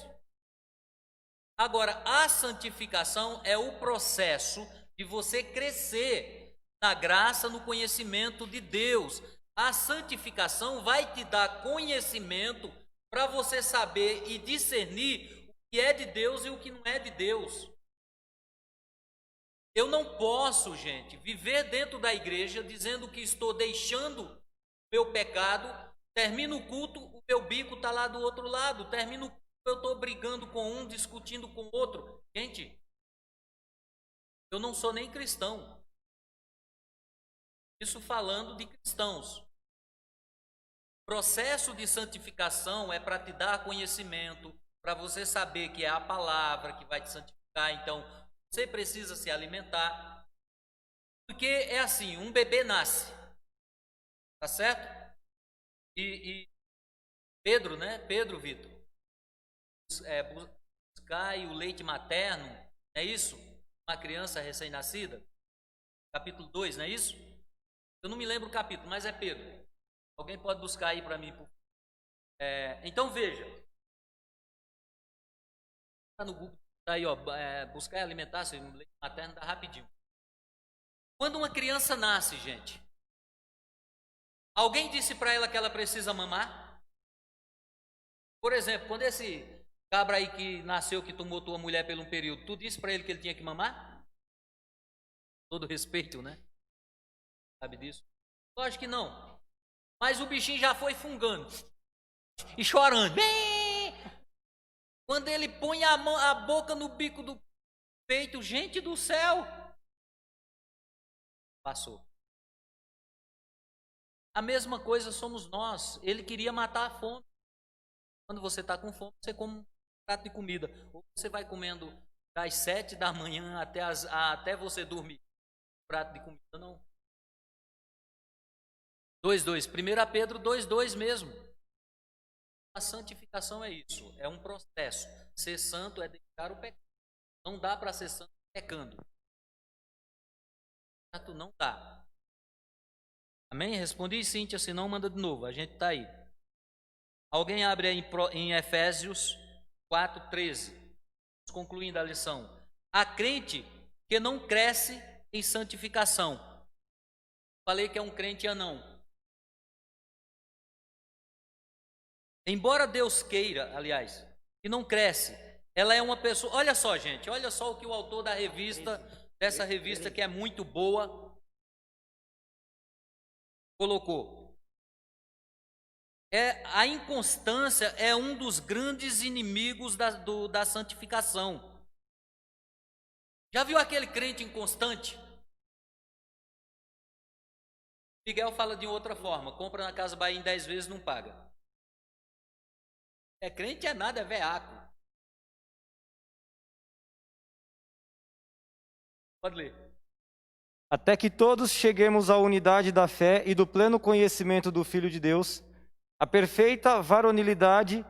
Agora, a santificação é o processo de você crescer na graça, no conhecimento de Deus. A santificação vai te dar conhecimento para você saber e discernir o que é de Deus e o que não é de Deus. Eu não posso, gente, viver dentro da igreja dizendo que estou deixando meu pecado, termino o culto, o meu bico está lá do outro lado, termino o culto, eu estou brigando com um, discutindo com o outro. Gente, eu não sou nem cristão. Isso falando de cristãos. O processo de santificação é para te dar conhecimento, para você saber que é a palavra que vai te santificar. Então, você precisa se alimentar. Porque é assim, um bebê nasce. Tá certo? E Pedro, né? Pedro, Vitor. Buscar o leite materno, não é isso? Uma criança recém-nascida. Capítulo 2, não é isso? Eu não me lembro o capítulo, mas é Pedro. Alguém pode buscar aí para mim? Então veja. Está no Google, tá aí, ó, buscar e alimentar-se, leite materno dá rapidinho. Quando uma criança nasce, gente, alguém disse para ela que ela precisa mamar? Por exemplo, quando esse cabra aí que nasceu, que tomou tua mulher por um período, tu disse para ele que ele tinha que mamar? Todo respeito, né? Sabe disso? Lógico que não. Mas o bichinho já foi fungando e chorando. Quando ele põe a boca no bico do peito, gente do céu, passou. A mesma coisa somos nós. Ele queria matar a fome. Quando você está com fome, você come um prato de comida. Ou você vai comendo das 7 da manhã até você dormir. Um prato de comida, não. 2:2. 1 Pedro 2:2 mesmo. A santificação é isso. É um processo. Ser santo é deixar o pecado. Não dá para ser santo pecando. Não dá. Amém? Respondi, Cíntia, se não manda de novo. A gente está aí. Alguém abre aí em Efésios 4:13. Concluindo a lição. Há crente que não cresce em santificação. Falei que é um crente anão. Embora Deus queira, aliás, que não cresce, ela é uma pessoa. Olha só, gente, olha só o que o autor da revista, dessa revista que é muito boa, colocou. A inconstância é um dos grandes inimigos da santificação. Já viu aquele crente inconstante? Miguel fala de outra forma: compra na Casa Bahia em 10 vezes, não paga. Crente é nada, é veaco. Pode ler. Até que todos cheguemos à unidade da fé e do pleno conhecimento do Filho de Deus, a perfeita varonilidade,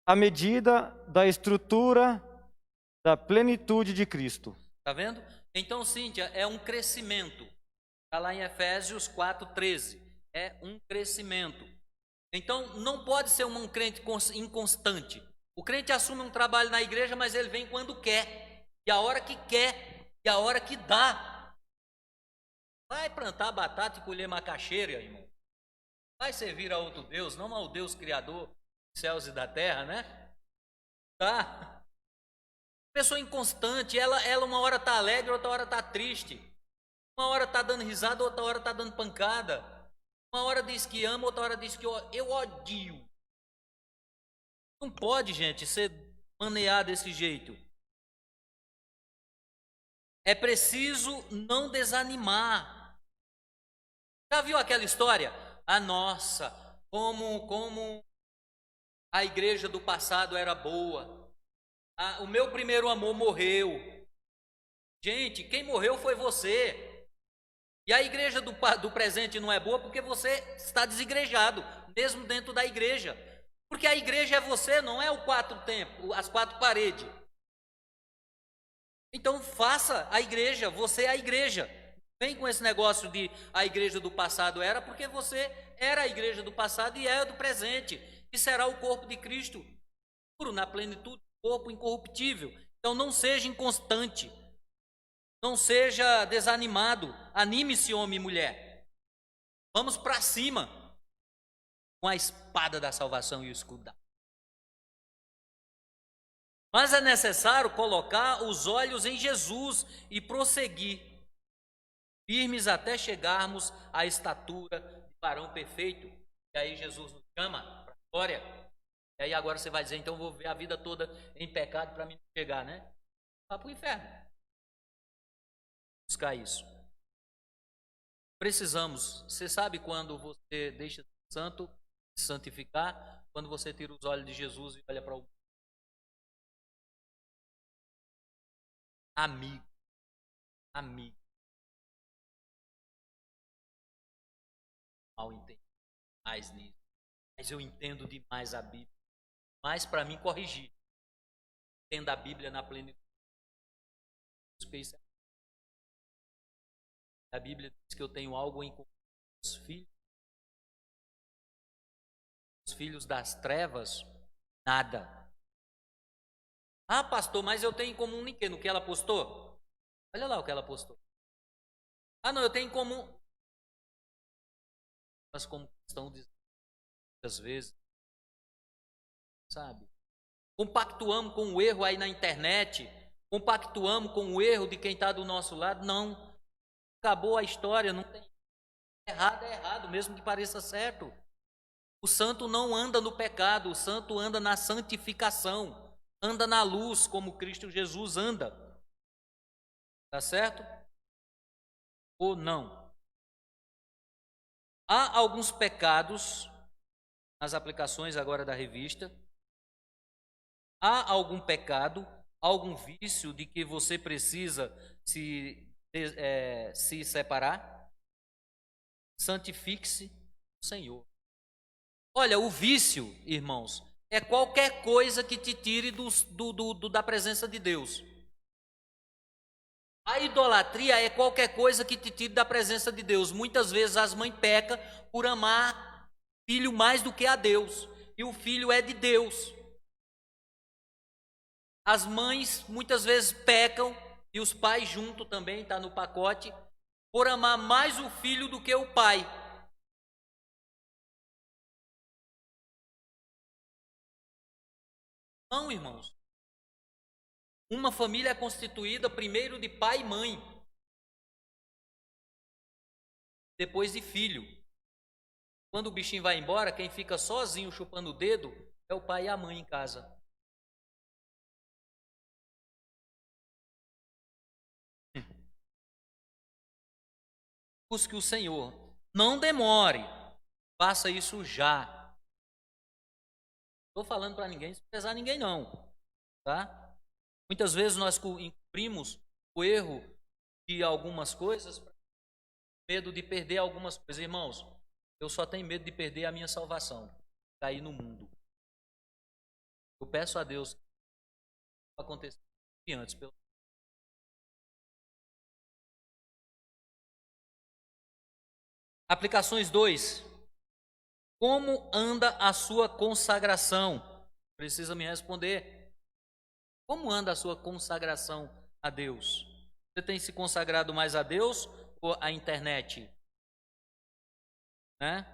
à medida da estrutura da plenitude de Cristo. Tá vendo? Então, Cíntia, é um crescimento. Está lá em Efésios 4:13. É um crescimento. Então, não pode ser um crente inconstante. O crente assume um trabalho na igreja, mas ele vem quando quer. E a hora que quer. E a hora que dá. Vai plantar batata e colher macaxeira, irmão. Vai servir a outro Deus, não ao Deus Criador dos céus e da terra, né? Tá? Pessoa inconstante, ela uma hora está alegre, outra hora está triste. Uma hora está dando risada, outra hora está dando pancada. Uma hora diz que ama, outra hora diz que eu odio. Não pode, gente, ser maneado desse jeito. É preciso não desanimar. Já viu aquela história? Nossa, como a igreja do passado era boa. O meu primeiro amor morreu. Gente, quem morreu foi você. E a igreja do presente não é boa porque você está desigrejado, mesmo dentro da igreja. Porque a igreja é você, não é as 4 paredes. Então faça a igreja, você é a igreja. Vem com esse negócio de a igreja do passado era, porque você era a igreja do passado e é do presente. E será o corpo de Cristo, puro na plenitude, corpo incorruptível. Então não seja inconstante. Não seja desanimado. Anime-se, homem e mulher. Vamos para cima com a espada da salvação e o escudo. Mas é necessário colocar os olhos em Jesus e prosseguir, firmes até chegarmos à estatura de varão perfeito. E aí Jesus nos chama para a glória. E aí agora você vai dizer, então eu vou viver a vida toda em pecado para mim não chegar, né? Vai para o inferno. Buscar isso. Precisamos. Você sabe quando você deixa de ser santo, se santificar? Quando você tira os olhos de Jesus e olha para o amigo. Mal entendo mais nisso. Mas eu entendo demais a Bíblia. Mas para mim corrigir. Entenda a Bíblia na plenitude. A Bíblia diz que eu tenho algo em comum com os filhos. Os filhos das trevas, nada. Pastor, mas eu tenho em comum em quê? No que ela postou? Olha lá o que ela postou. Não, eu tenho em comum. Mas como estão dizendo muitas vezes, sabe? Compactuamos com o erro aí na internet, compactuamos com o erro de quem está do nosso lado. Não. Acabou a história, não tem. Errado é errado, mesmo que pareça certo. O santo não anda no pecado, o santo anda na santificação. Anda na luz, como Cristo Jesus anda. Tá certo? Ou não? Há alguns pecados nas aplicações agora da revista. Há algum pecado, algum vício de que você precisa se separar? Santifique-se o Senhor. Olha, o vício, irmãos, é qualquer coisa que te tire da presença de Deus. A idolatria é qualquer coisa que te tire da presença de Deus. Muitas vezes as mães pecam por amar filho mais do que a Deus. e o filho é de Deus. As mães muitas vezes pecam, e os pais junto também, está no pacote, por amar mais o filho do que o pai. Não, irmãos. Uma família é constituída primeiro de pai e mãe, depois de filho. Quando o bichinho vai embora, quem fica sozinho chupando o dedo é o pai e a mãe em casa. Busque o Senhor. Não demore. Faça isso já. Não estou falando para ninguém desprezar ninguém, não. Tá? Muitas vezes nós encobrimos o erro de algumas coisas, medo de perder algumas coisas. Irmãos, eu só tenho medo de perder a minha salvação, cair no mundo. Eu peço a Deus que aconteça antes. Aplicações 2. Como anda a sua consagração? Precisa me responder. Como anda a sua consagração a Deus? Você tem se consagrado mais a Deus ou à internet? Né?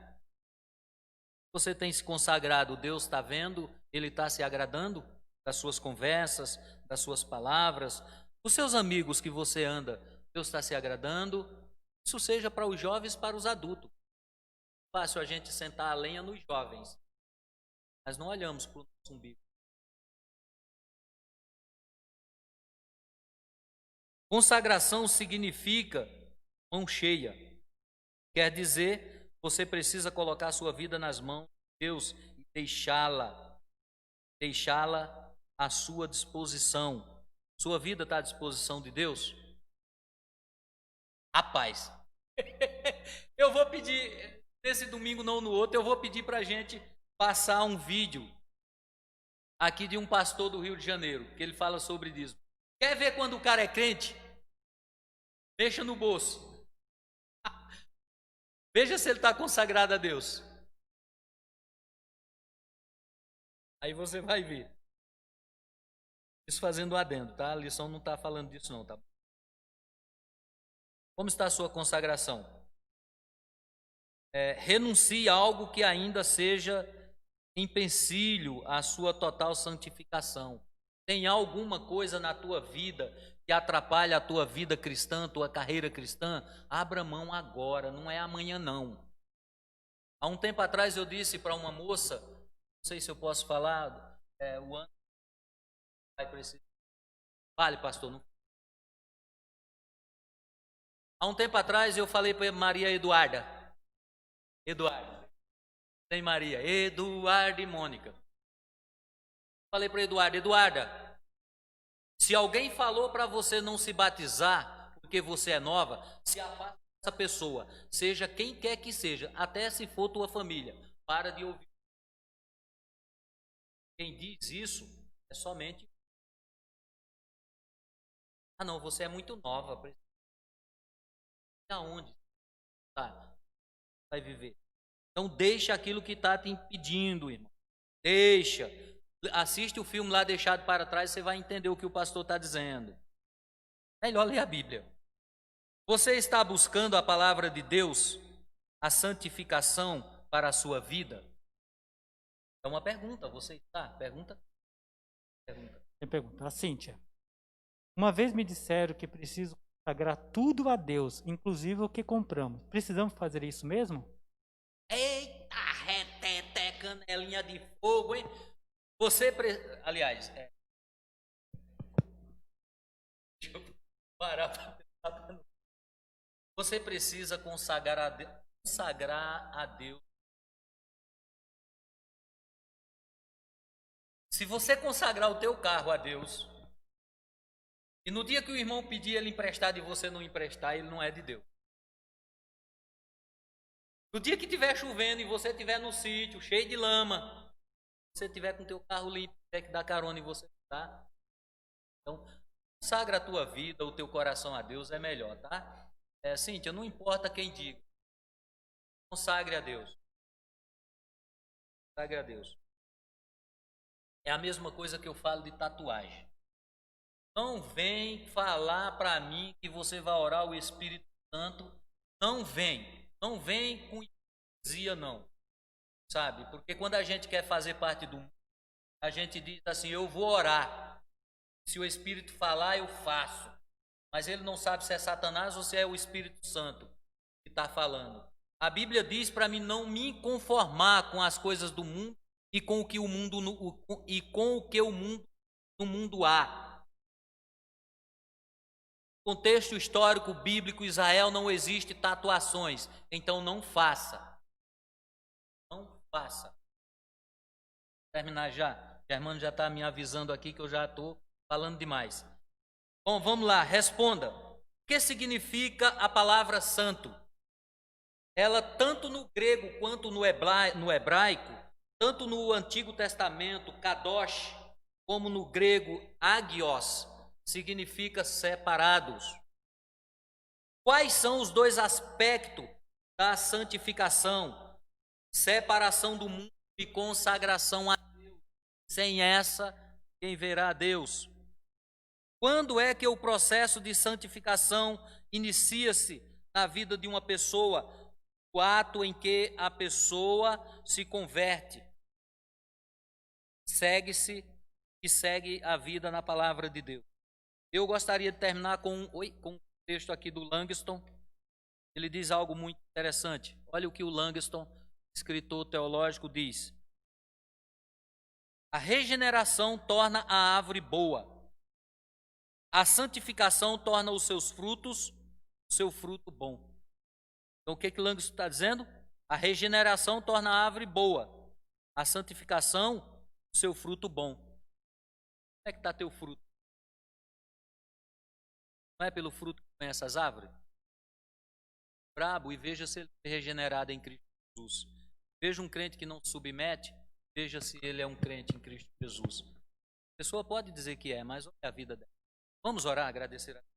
Você tem se consagrado, Deus está vendo, Ele está se agradando das suas conversas, das suas palavras, os seus amigos que você anda, Deus está se agradando? Isso seja para os jovens, para os adultos. É fácil a gente sentar a lenha nos jovens, mas não olhamos para o nosso umbigo. Consagração significa mão cheia. Quer dizer, você precisa colocar a sua vida nas mãos de Deus e deixá-la à sua disposição. Sua vida está à disposição de Deus? Rapaz, eu vou pedir, nesse domingo não no outro, eu vou pedir para a gente passar um vídeo aqui de um pastor do Rio de Janeiro, que ele fala sobre isso. Quer ver quando o cara é crente? Deixa no bolso. Veja se ele está consagrado a Deus. Aí você vai ver. Isso fazendo um adendo, tá? A lição não está falando disso não, tá? Como está a sua consagração? Renuncie a algo que ainda seja empecilho à sua total santificação. Tem alguma coisa na tua vida que atrapalha a tua vida cristã, a tua carreira cristã? Abra mão agora, não é amanhã não. Há um tempo atrás eu disse para uma moça, não sei se eu posso falar, o ano vai precisar. Vale, pastor, não. Há um tempo atrás eu falei para Maria Eduarda. Tem Maria, Eduarda e Mônica. Falei para Eduarda, se alguém falou para você não se batizar porque você é nova, se afaste dessa pessoa, seja quem quer que seja, até se for tua família, para de ouvir. Quem diz isso é somente não, você é muito nova. Aonde vai viver? Então deixa aquilo que está te impedindo, irmão. Deixa. Assiste o filme lá Deixado para Trás, você vai entender o que o pastor está dizendo. Melhor ler a Bíblia. Você está buscando a palavra de Deus, a santificação para a sua vida? É uma pergunta, você está? Pergunta. Tem pergunta. A Cíntia. Uma vez me disseram que preciso consagrar tudo a Deus, inclusive o que compramos. Precisamos fazer isso mesmo? Eita, reteté, canelinha de fogo, hein? Aliás, deixa eu parar para pensar. Você precisa consagrar a Deus. Se você consagrar o teu carro a Deus, e no dia que o irmão pedir ele emprestar e você não emprestar, ele não é de Deus. No dia que estiver chovendo e você estiver no sítio, cheio de lama, você estiver com o teu carro limpo, tiver que dar carona e você tá. Então, consagra a tua vida, o teu coração a Deus é melhor, tá? Cíntia, não importa quem diga. Consagre a Deus. Consagre a Deus. É a mesma coisa que eu falo de tatuagem. Não vem falar para mim que você vai orar o Espírito Santo. Não vem com hipocrisia, não. Sabe? Porque quando a gente quer fazer parte do mundo, a gente diz assim, eu vou orar. Se o Espírito falar, eu faço. Mas ele não sabe se é Satanás ou se é o Espírito Santo que está falando. A Bíblia diz para mim não me conformar com as coisas do mundo e com o que o mundo no mundo há. No contexto histórico bíblico, Israel não existe tatuações, então não faça. Não faça. Vou terminar já. O Germano já está me avisando aqui que eu já estou falando demais. Bom, vamos lá, responda. O que significa a palavra santo? Ela, tanto no grego quanto no hebraico, tanto no Antigo Testamento, kadosh, como no grego agios, significa separados. Quais são os dois aspectos da santificação? Separação do mundo e consagração a Deus. Sem essa, quem verá a Deus? Quando é que o processo de santificação inicia-se na vida de uma pessoa? O ato em que a pessoa se converte. Segue a vida na palavra de Deus. Eu gostaria de terminar com um texto aqui do Langston. Ele diz algo muito interessante. Olha o que o Langston, escritor teológico, diz. A regeneração torna a árvore boa. A santificação torna os seus frutos, o seu fruto bom. Então o que Langston está dizendo? A regeneração torna a árvore boa. A santificação, o seu fruto bom. Como é que está teu fruto? Não é pelo fruto que conhece as árvores? Brabo e veja se ele é regenerado em Cristo Jesus. Veja um crente que não se submete, veja se ele é um crente em Cristo Jesus. A pessoa pode dizer que é, mas olha a vida dela. Vamos orar, agradecer a Deus.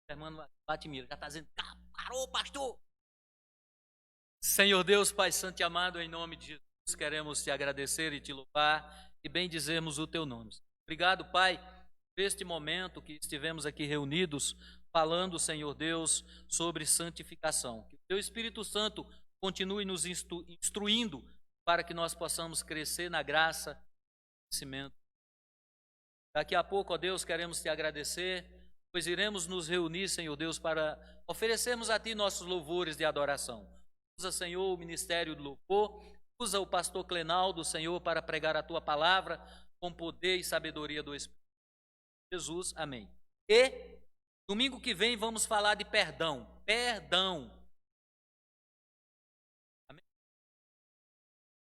O irmão Batimira já está dizendo, parou, pastor. Senhor Deus, Pai Santo e amado, em nome de Jesus, queremos te agradecer e te louvar e bendizermos o teu nome. Obrigado, Pai, por este momento que estivemos aqui reunidos, falando, Senhor Deus, sobre santificação. Que o teu Espírito Santo continue nos instruindo para que nós possamos crescer na graça e no conhecimento. Daqui a pouco, ó Deus, queremos te agradecer, pois iremos nos reunir, Senhor Deus, para oferecermos a Ti nossos louvores de adoração. Usa, Senhor, o ministério do louvor, usa o pastor Clenaldo, Senhor, para pregar a Tua palavra com poder e sabedoria do Espírito. Jesus, amém. E domingo que vem vamos falar de perdão. Perdão.